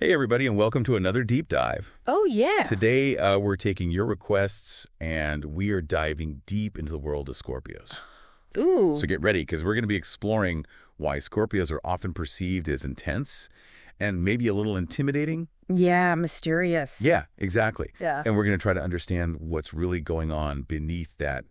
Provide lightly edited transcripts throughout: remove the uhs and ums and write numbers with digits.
Hey, everybody, and welcome to another deep dive. Oh, yeah. Today, we're taking your requests, and we are diving deep into the world of Scorpios. Ooh. So get ready, because we're going to be exploring why Scorpios are often perceived as intense and maybe a little intimidating. Yeah, mysterious. Yeah, exactly. Yeah. And we're going to try to understand what's really going on beneath that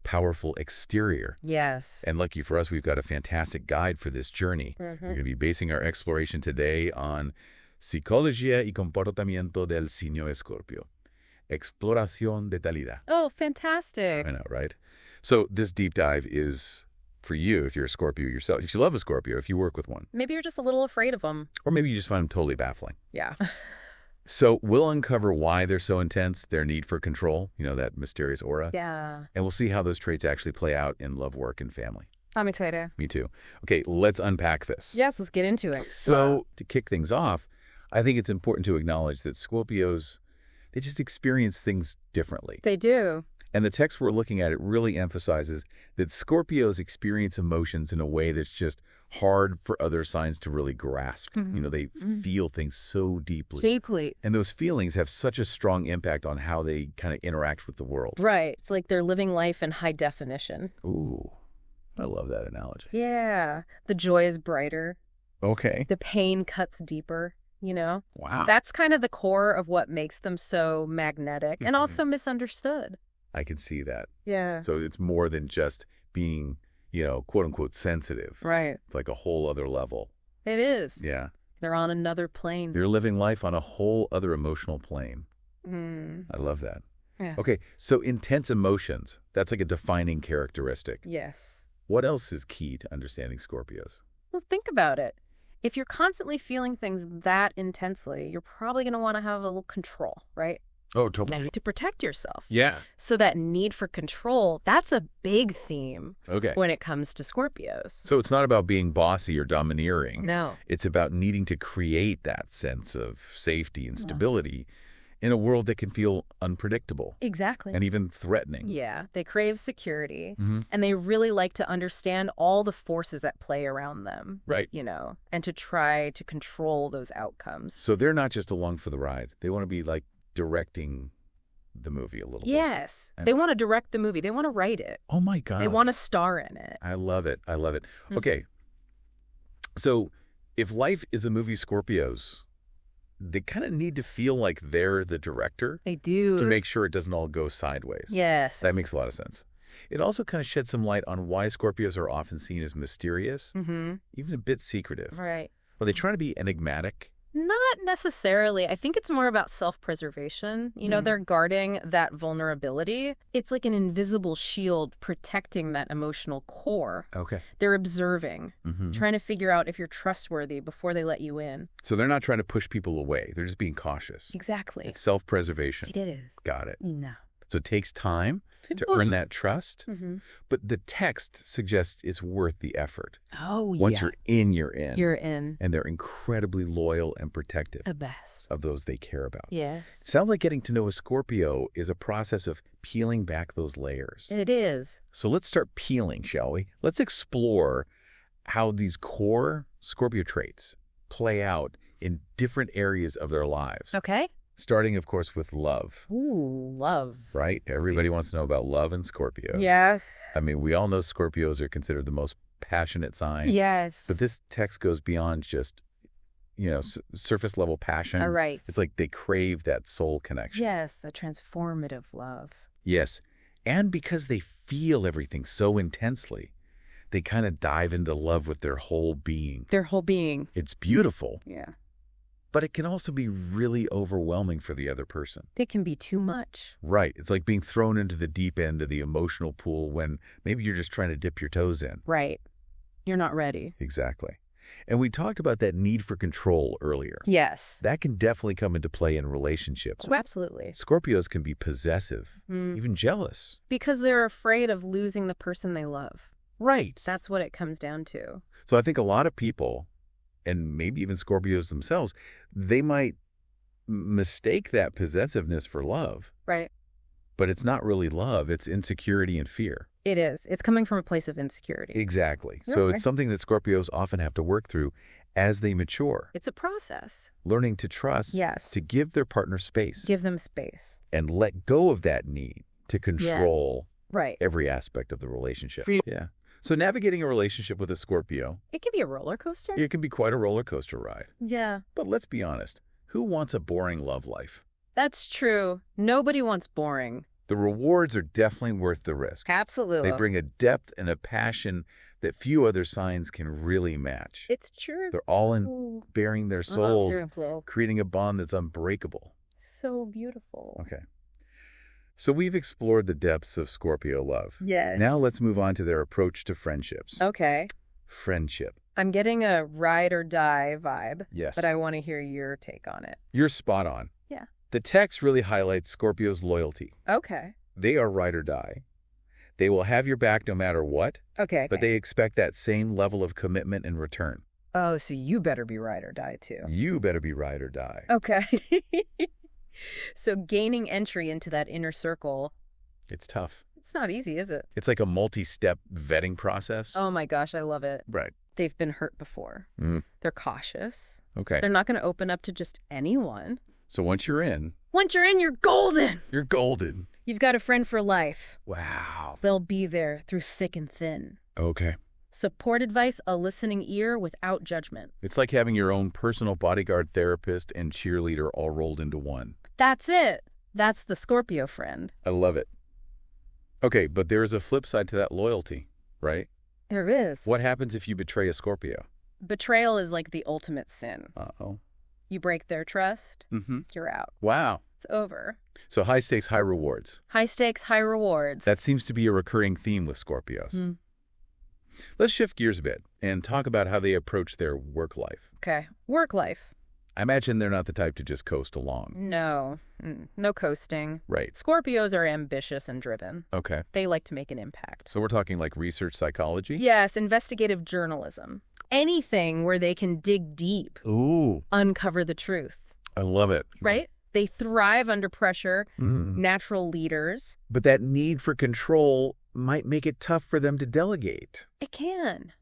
powerful exterior. Yes. And lucky for us, we've got a fantastic guide for this journey. We're going to be basing our exploration today on Psicología y Comportamiento del Signo Scorpio. Exploración de Talida. Oh, fantastic. I know, right? So this deep dive is for you if you're a Scorpio yourself. If you love a Scorpio, if you work with one. Maybe you're just a little afraid of them. Or maybe you just find them totally baffling. Yeah. So we'll uncover why they're so intense, their need for control, that mysterious aura. Yeah. And we'll see how those traits actually play out in love, work, and family. I'm excited. Me too. Okay, let's unpack this. Yes, let's get into it. So to kick things off, I think it's important to acknowledge that Scorpios, they just experience things differently. They do. And the text we're looking at, it really emphasizes that Scorpios experience emotions in a way that's just hard for other signs to really grasp. They feel things so deeply. Deeply. And those feelings have such a strong impact on how they kind of interact with the world. Right. It's like they're living life in high definition. Ooh, I love that analogy. Yeah. The joy is brighter. Okay. The pain cuts deeper. Wow. That's kind of the core of what makes them so magnetic and also misunderstood. I can see that. Yeah. So it's more than just being, quote unquote sensitive. Right. It's like a whole other level. It is. Yeah. They're on another plane. They're living life on a whole other emotional plane. I love that. Yeah. Okay. So intense emotions, that's like a defining characteristic. Yes. What else is key to understanding Scorpios? Well, think about it. If you're constantly feeling things that intensely, you're probably going to want to have a little control, right? Oh, totally. To protect yourself. Yeah. So that need for control, that's a big theme Okay. when it comes to Scorpios. So it's not about being bossy or domineering. No. It's about needing to create that sense of safety and stability in a world that can feel unpredictable. Exactly. And even threatening. Yeah. They crave security, and they really like to understand all the forces at play around them. Right. And to try to control those outcomes. So they're not just along for the ride. They want to be like directing the movie a little bit. Yes. They want to direct the movie. They want to write it. Oh my God. They want to star in it. I love it. I love it. Okay. So if life is a movie, Scorpios, they kind of need to feel like they're the director They do. to make sure it doesn't all go sideways. Yes. That makes a lot of sense. It also kind of sheds some light on why Scorpios are often seen as mysterious, even a bit secretive. Right. Are they trying to be enigmatic? Not necessarily. I think it's more about self-preservation. They're guarding that vulnerability. It's like an invisible shield protecting that emotional core. Okay. They're observing, trying to figure out if you're trustworthy before they let you in. So they're not trying to push people away. They're just being cautious. Exactly. It's self-preservation. It is. Got it. No. So it takes time to earn that trust, but the text suggests it's worth the effort. Oh, yeah. Once you're in, you're in. You're in. And they're incredibly loyal and protective The best. of those they care about. Yes. Sounds like getting to know a Scorpio is a process of peeling back those layers. It is. So let's start peeling, shall we? Let's explore how these core Scorpio traits play out in different areas of their lives. Okay. Starting, of course, with love. Ooh, love. Right? Everybody wants to know about love and Scorpios. Yes. I mean, we all know Scorpios are considered the most passionate sign. Yes. But this text goes beyond just, surface level passion. All right. It's like they crave that soul connection. Yes, a transformative love. Yes. And because they feel everything so intensely, they kind of dive into love with their whole being. Their whole being. It's beautiful. Yeah. But it can also be really overwhelming for the other person. It can be too much. Right. It's like being thrown into the deep end of the emotional pool when maybe you're just trying to dip your toes in. Right. You're not ready. Exactly. And we talked about that need for control earlier. Yes. That can definitely come into play in relationships. Oh, absolutely. Scorpios can be possessive, even jealous. Because they're afraid of losing the person they love. Right. That's what it comes down to. So I think a lot of people, and maybe even Scorpios themselves, they might mistake that possessiveness for love. Right. But it's not really love. It's insecurity and fear. It is. It's coming from a place of insecurity. Exactly. So it's something that Scorpios often have to work through as they mature, It's a process. learning to trust, Yes. to give their partner space, Give them space. and let go of that need to control Right. every aspect of the relationship. Free- Yeah. So navigating a relationship with a Scorpio, It can be a roller coaster. it can be quite a roller coaster ride. Yeah. But let's be honest, who wants a boring love life? That's true. Nobody wants boring. The rewards are definitely worth the risk. Absolutely. They bring a depth and a passion that few other signs can really match. It's true. They're all in bearing their souls, Beautiful. creating a bond that's unbreakable. So beautiful. Okay. So we've explored the depths of Scorpio love. Yes. Now let's move on to their approach to friendships. Okay. Friendship. I'm getting a ride or die vibe, Yes. but I want to hear your take on it. You're spot on. Yeah. The text really highlights Scorpio's loyalty. Okay. They are ride or die. They will have your back no matter what, Okay. but they expect that same level of commitment in return. Oh, so you better be ride or die too. You better be ride or die. Okay. So gaining entry into that inner circle, It's tough. it's not easy, is it? It's like a multi-step vetting process. Oh my gosh, I love it. Right. They've been hurt before. Mm. They're cautious. Okay. They're not going to open up to just anyone. So once you're in, Once you're in, you're golden. you're golden. You've got a friend for life. Wow. They'll be there through thick and thin. Okay. Support advice, a listening ear without judgment. It's like having your own personal bodyguard, therapist, and cheerleader all rolled into one. That's it. That's the Scorpio friend. I love it. Okay, but there is a flip side to that loyalty, right? There is. What happens if you betray a Scorpio? Betrayal is like the ultimate sin. Uh-oh. You break their trust, Mm-hmm. you're out. Wow. It's over. So high stakes, high rewards. High stakes, high rewards. That seems to be a recurring theme with Scorpios. Mm. Let's shift gears a bit and talk about how they approach their work life. Okay. Work life. I imagine they're not the type to just coast along. No. No coasting. Right. Scorpios are ambitious and driven. Okay. They like to make an impact. So we're talking like research psychology? Yes, investigative journalism. Anything where they can dig deep, Ooh, uncover the truth, I love it. right? They thrive under pressure, Mm. natural leaders. But that need for control might make it tough for them to delegate. It can.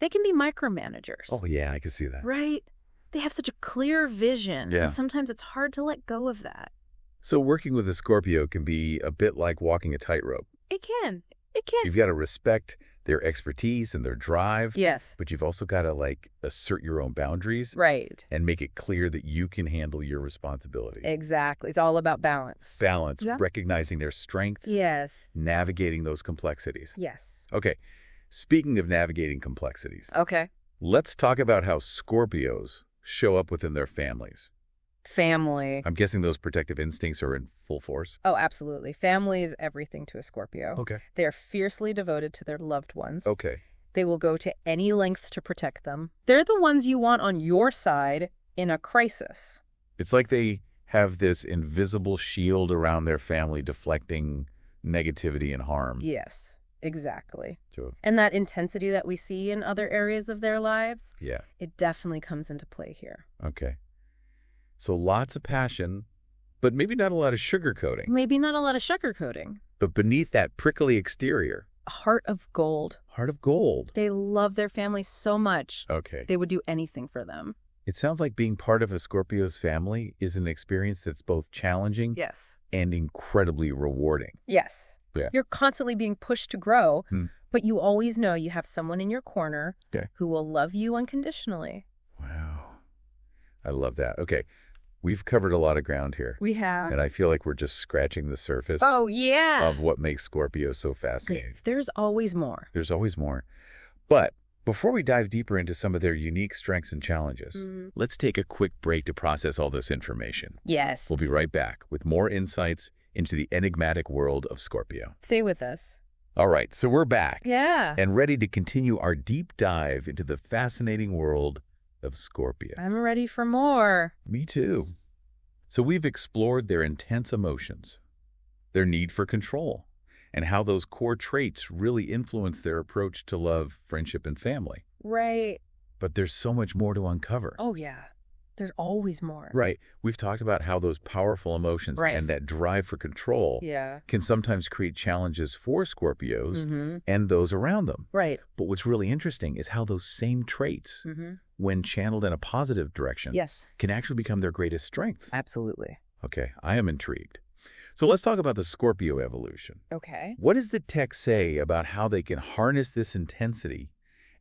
They can be micromanagers, Oh, yeah, I can see that. right? They have such a clear vision, Yeah. and sometimes it's hard to let go of that. So working with a Scorpio can be a bit like walking a tightrope. It can. It can. You've got to respect their expertise and their drive, Yes, but you've also got to like assert your own boundaries right. and make it clear that you can handle your responsibility. Exactly. It's all about balance. Balance, Yeah. recognizing their strengths, Yes. navigating those complexities. Yes. Okay, speaking of navigating complexities, Okay. let's talk about how Scorpios show up within their families. Family. I'm guessing those protective instincts are in full force. Oh, absolutely. Family is everything to a Scorpio. Okay. They are fiercely devoted to their loved ones. Okay. They will go to any length to protect them. They're the ones you want on your side in a crisis. It's like they have this invisible shield around their family deflecting negativity and harm. Yes, exactly. So, And that intensity that we see in other areas of their lives, yeah. it definitely comes into play here. Okay. So lots of passion, but maybe not a lot of sugarcoating. Maybe not a lot of sugarcoating. But beneath that prickly exterior, A heart of gold. heart of gold. They love their family so much. Okay. They would do anything for them. It sounds like being part of a Scorpio's family is an experience that's both challenging Yes. and incredibly rewarding. Yes. Yeah. You're constantly being pushed to grow, Hmm. but you always know you have someone in your corner Okay. who will love you unconditionally. Wow. I love that. Okay. We've covered a lot of ground here, We have. and I feel like we're just scratching the surface Oh, yeah. of what makes Scorpio so fascinating. There's always more. There's always more. But before we dive deeper into some of their unique strengths and challenges, let's take a quick break to process all this information. Yes. We'll be right back with more insights into the enigmatic world of Scorpio. Stay with us. All right, so we're back Yeah. and ready to continue our deep dive into the fascinating world of Scorpio. I'm ready for more. Me too. So we've explored their intense emotions, their need for control, and how those core traits really influence their approach to love, friendship, and family. Right. But there's so much more to uncover. Oh, yeah. There's always more. Right. We've talked about how those powerful emotions and that drive for control can sometimes create challenges for Scorpios and those around them. Right. But what's really interesting is how those same traits, when channeled in a positive direction, can actually become their greatest strengths. Absolutely. Okay, I am intrigued. So let's talk about the Scorpio evolution. Okay. What does the text say about how they can harness this intensity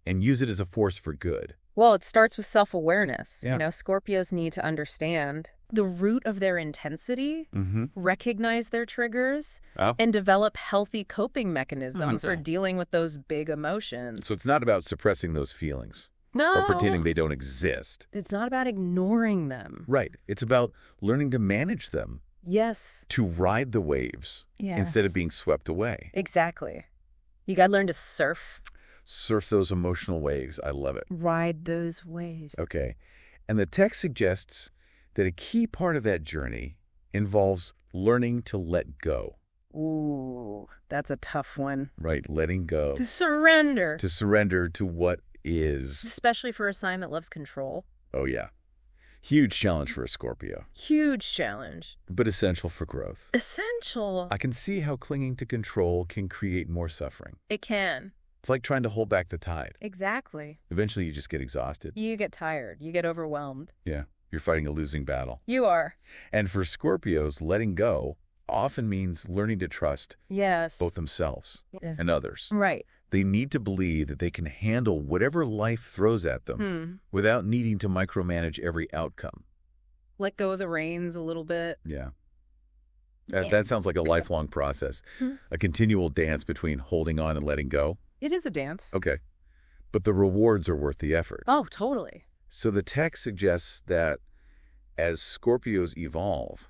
and use it as a force for good? Well, it starts with self-awareness. You know, Scorpios need to understand the root of their intensity, recognize their triggers, and develop healthy coping mechanisms for dealing with those big emotions. So it's not about suppressing those feelings. No. Or pretending they don't exist. It's not about ignoring them. Right. It's about learning to manage them. Yes. To ride the waves instead of being swept away. Exactly. You got to learn to surf. Surf those emotional waves. I love it. Ride those waves. Okay. And the text suggests that a key part of that journey involves learning to let go. Ooh, that's a tough one. Right. Letting go. To surrender. To surrender to what is. Especially for a sign that loves control. Oh, yeah. Huge challenge for a Scorpio. Huge challenge. But essential for growth. Essential. I can see how clinging to control can create more suffering. It can. It's like trying to hold back the tide. Exactly. Eventually, you just get exhausted. You get tired. You get overwhelmed. Yeah. You're fighting a losing battle. You are. And for Scorpios, letting go often means learning to trust both themselves and others. Right. They need to believe that they can handle whatever life throws at them without needing to micromanage every outcome. Let go of the reins a little bit. Yeah. That sounds like a lifelong process, a continual dance between holding on and letting go. It is a dance. Okay. But the rewards are worth the effort. Oh, totally. So the text suggests that as Scorpios evolve,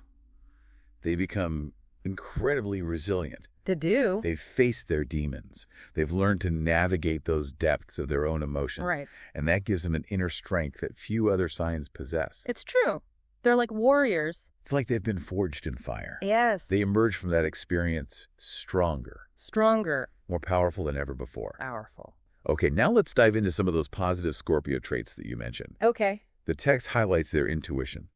they become incredibly resilient. They do. They've faced their demons. They've learned to navigate those depths of their own emotion. Right. And that gives them an inner strength that few other signs possess. It's true. They're like warriors. It's like they've been forged in fire. Yes. They emerge from that experience stronger. Stronger. More powerful than ever before. Powerful. Okay, now let's dive into some of those positive Scorpio traits that you mentioned. Okay. The text highlights their intuition.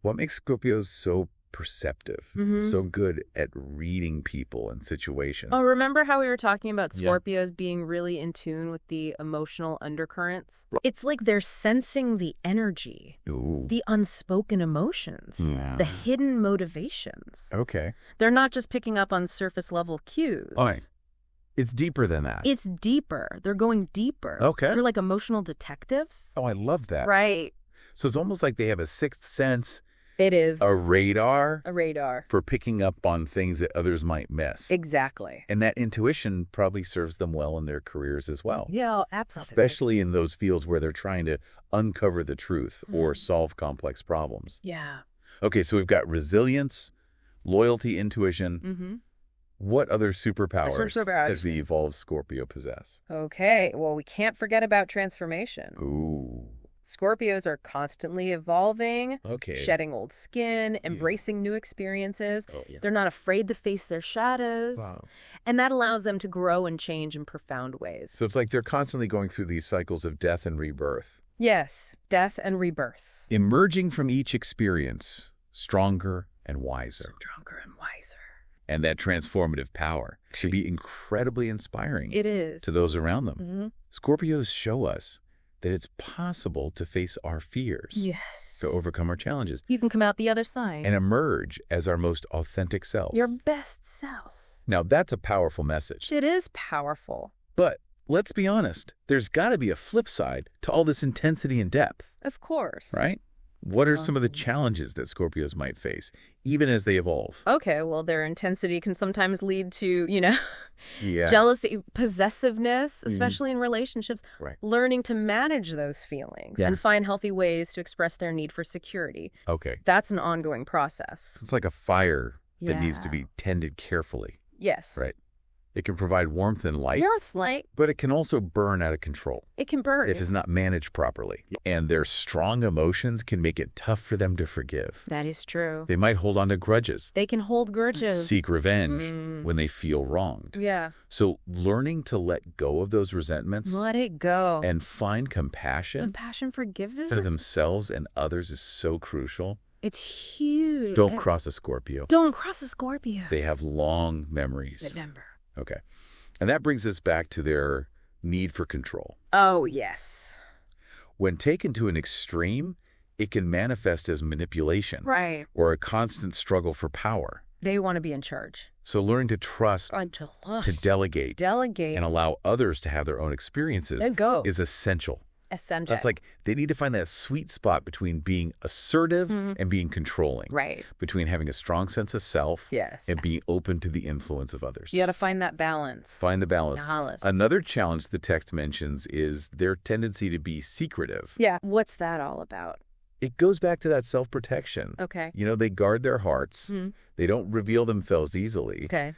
What makes Scorpios so perceptive, so good at reading people and situations? Oh, remember how we were talking about Scorpios being really in tune with the emotional undercurrents? It's like they're sensing the energy, the unspoken emotions, the hidden motivations. Okay. They're not just picking up on surface level cues. All right. It's deeper than that. It's deeper. They're going deeper. Okay. They're like emotional detectives. Oh, I love that. Right. So it's almost like they have a sixth sense. It is. A radar. A radar. For picking up on things that others might miss. Exactly. And that intuition probably serves them well in their careers as well. Yeah, absolutely. Especially in those fields where they're trying to uncover the truth or solve complex problems. Yeah. Okay, so we've got resilience, loyalty, intuition. What other superpowers does the evolved Scorpio possess? Okay, well, we can't forget about transformation. Ooh. Scorpios are constantly evolving, okay, shedding old skin, embracing new experiences. They're not afraid to face their shadows. Wow. And that allows them to grow and change in profound ways. So it's like they're constantly going through these cycles of death and rebirth. Yes, death and rebirth. Emerging from each experience, stronger and wiser. Stronger and wiser. And that transformative power should be incredibly inspiring. It is. To those around them. Scorpios show us that it's possible to face our fears. Yes. To overcome our challenges. You can come out the other side. And emerge as our most authentic selves. Your best self. Now, that's a powerful message. It is powerful. But let's be honest. There's got to be a flip side to all this intensity and depth. Of course. Right? What are some of the challenges that Scorpios might face, even as they evolve? Okay, well, their intensity can sometimes lead to, jealousy, possessiveness, especially in relationships. Right. Learning to manage those feelings and find healthy ways to express their need for security. Okay. That's an ongoing process. It's like a fire that needs to be tended carefully. Yes. Right. It can provide warmth and light. Warmth, light. But it can also burn out of control. It can burn. If it's not managed properly. And their strong emotions can make it tough for them to forgive. That is true. They might hold on to grudges. They can hold grudges. Seek revenge when they feel wronged. Yeah. So learning to let go of those resentments. Let it go. And find compassion. Compassion, forgiveness. For themselves and others is so crucial. It's huge. Don't cross a Scorpio. Don't cross a Scorpio. They have long memories. Remember. Okay. And that brings us back to their need for control. Oh, yes. When taken to an extreme, it can manifest as manipulation. Right. Or a constant struggle for power. They want to be in charge. So learning to trust, to delegate, and allow others to have their own experiences is essential. Essential. That's like they need to find that sweet spot between being assertive and being controlling. Right. Between having a strong sense of self and being open to the influence of others. You got to find that balance. Find the balance. Another challenge the text mentions is their tendency to be secretive. Yeah. What's that all about? It goes back to that self-protection. Okay. You know, they guard their hearts. They don't reveal themselves easily. Okay.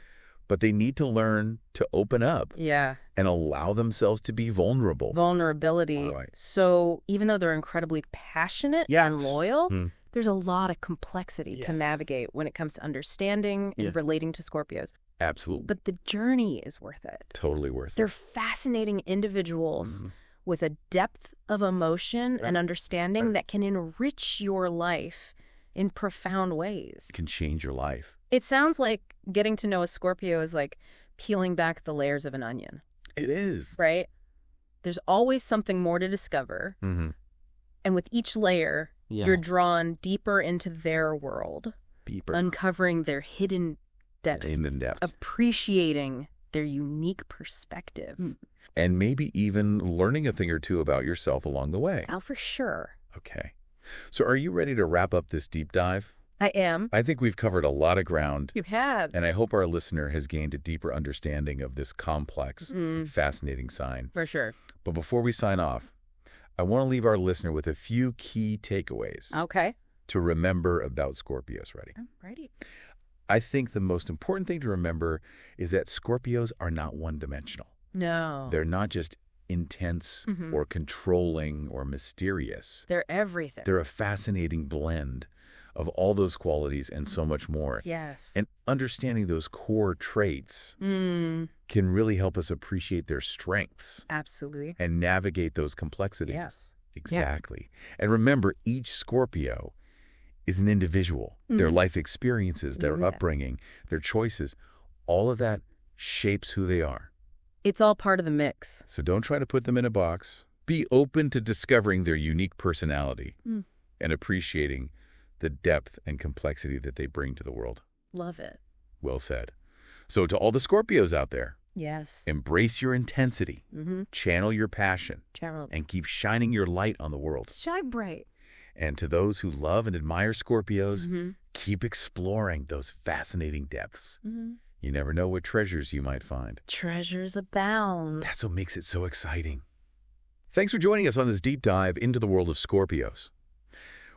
But they need to learn to open up. Yeah. And allow themselves to be vulnerable. Vulnerability. Right. So even though they're incredibly passionate and loyal, there's a lot of complexity to navigate when it comes to understanding and relating to Scorpios. Absolutely. But the journey is worth it. Totally worth it. They're fascinating individuals with a depth of emotion and understanding that can enrich your life in profound ways. It can change your life. It sounds like getting to know a Scorpio is like peeling back the layers of an onion. It is. Right? There's always something more to discover. And with each layer, you're drawn deeper into their world. Deeper. Uncovering their hidden depths. Appreciating their unique perspective. And maybe even learning a thing or two about yourself along the way. Oh, for sure. Okay. So are you ready to wrap up this deep dive? I am. I think we've covered a lot of ground. You have. And I hope our listener has gained a deeper understanding of this complex and fascinating sign. For sure. But before we sign off, I want to leave our listener with a few key takeaways. Okay. To remember about Scorpios. Ready? I'm ready. I think the most important thing to remember is that Scorpios are not one-dimensional. No. They're not just intense or controlling or mysterious. They're everything. They're a fascinating blend of all those qualities and so much more. Yes. And understanding those core traits can really help us appreciate their strengths. Absolutely. And navigate those complexities. Yes. Exactly. Yeah. And remember, each Scorpio is an individual. Their life experiences, their upbringing, their choices, all of that shapes who they are. It's all part of the mix. So don't try to put them in a box. Be open to discovering their unique personality and appreciating the depth and complexity that they bring to the world. Love it. Well said. So to all the Scorpios out there, yes, embrace your intensity, channel your passion, and keep shining your light on the world. Shine bright. And to those who love and admire Scorpios, keep exploring those fascinating depths. You never know what treasures you might find. Treasures abound. That's what makes it so exciting. Thanks for joining us on this deep dive into the world of Scorpios.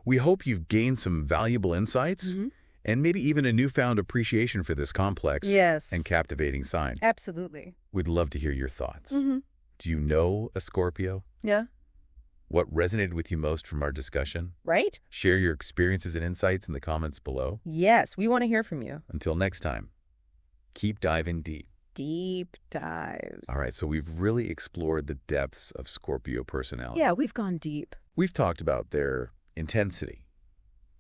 We hope you've gained some valuable insights and maybe even a newfound appreciation for this complex and captivating sign. Absolutely. We'd love to hear your thoughts. Do you know a Scorpio? Yeah. What resonated with you most from our discussion? Right. Share your experiences and insights in the comments below. Yes, we want to hear from you. Until next time, keep diving deep. Deep dives. All right, so we've really explored the depths of Scorpio personality. Yeah, we've gone deep. We've talked about their intensity,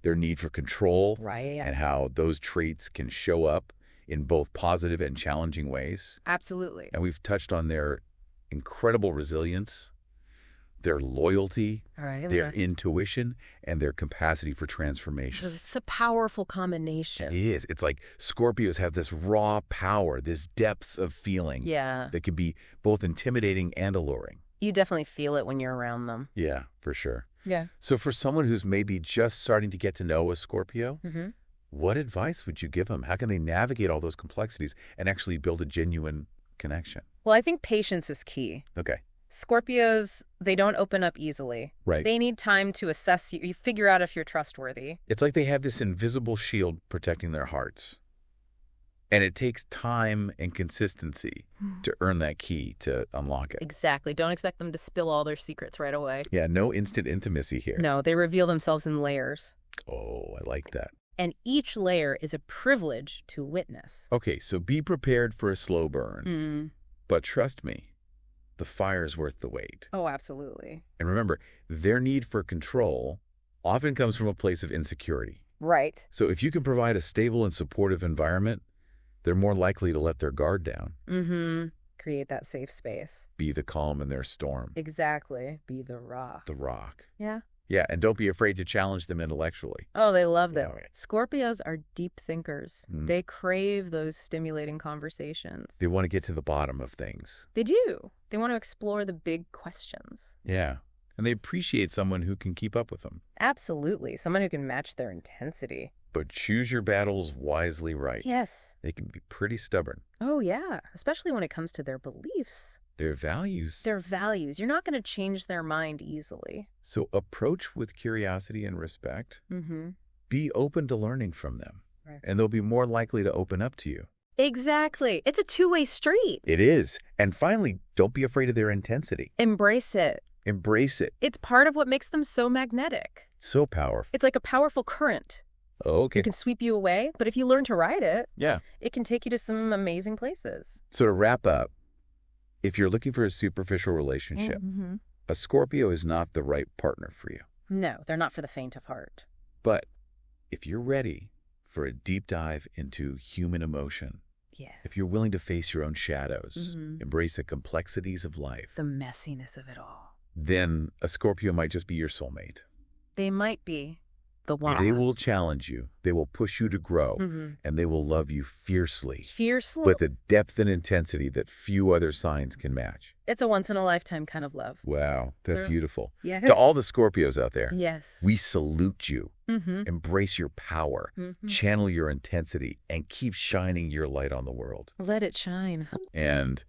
their need for control, and how those traits can show up in both positive and challenging ways. Absolutely. And we've touched on their incredible resilience, their loyalty, their intuition, and their capacity for transformation. It's a powerful combination. It is. It's like Scorpios have this raw power, this depth of feeling that can be both intimidating and alluring. You definitely feel it when you're around them. Yeah, for sure. Yeah. So for someone who's maybe just starting to get to know a Scorpio, what advice would you give them? How can they navigate all those complexities and actually build a genuine connection? Well, I think patience is key. Okay. Scorpios, they don't open up easily. Right. They need time to assess you. You figure out if you're trustworthy. It's like they have this invisible shield protecting their hearts. And it takes time and consistency to earn that key to unlock it. Exactly. Don't expect them to spill all their secrets right away. Yeah, no instant intimacy here. No, they reveal themselves in layers. Oh, I like that. And each layer is a privilege to witness. Okay, so be prepared for a slow burn. But trust me, the fire's worth the wait. Oh, absolutely. And remember, their need for control often comes from a place of insecurity. Right. So if you can provide a stable and supportive environment, they're more likely to let their guard down. Create that safe space. Be the calm in their storm. Exactly. Be the rock. The rock. Yeah. Yeah, and don't be afraid to challenge them intellectually. Oh, they love them. Yeah. Scorpios are deep thinkers. They crave those stimulating conversations. They want to get to the bottom of things. They do. They want to explore the big questions. Yeah, and they appreciate someone who can keep up with them. Absolutely. Someone who can match their intensity. But choose your battles wisely right. Yes. They can be pretty stubborn. Oh, yeah. Especially when it comes to their beliefs. Their values. Their values. You're not going to change their mind easily. So approach with curiosity and respect. Be open to learning from them. Right. And they'll be more likely to open up to you. Exactly. It's a two-way street. It is. And finally, don't be afraid of their intensity. Embrace it. Embrace it. It's part of what makes them so magnetic. So powerful. It's like a powerful current. Okay. It can sweep you away, but if you learn to ride it, yeah, it can take you to some amazing places. So to wrap up, if you're looking for a superficial relationship, a Scorpio is not the right partner for you. No, they're not for the faint of heart. But if you're ready for a deep dive into human emotion, yes, if you're willing to face your own shadows, embrace the complexities of life, the messiness of it all, then a Scorpio might just be your soulmate. They might be the one. They will challenge you. They will push you to grow, and they will love you fiercely. Fiercely? With a depth and intensity that few other signs can match. It's a once-in-a-lifetime kind of love. Wow, that's beautiful. Yeah. To all the Scorpios out there, yes, we salute you. Embrace your power, channel your intensity, and keep shining your light on the world. Let it shine. And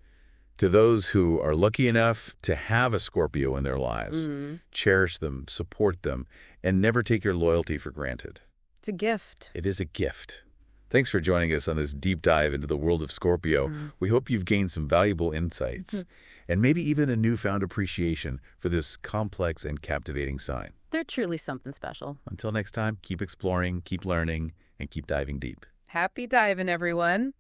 to those who are lucky enough to have a Scorpio in their lives, cherish them, support them, and never take your loyalty for granted. It's a gift. It is a gift. Thanks for joining us on this deep dive into the world of Scorpio. We hope you've gained some valuable insights and maybe even a newfound appreciation for this complex and captivating sign. They're truly something special. Until next time, keep exploring, keep learning, and keep diving deep. Happy diving, everyone.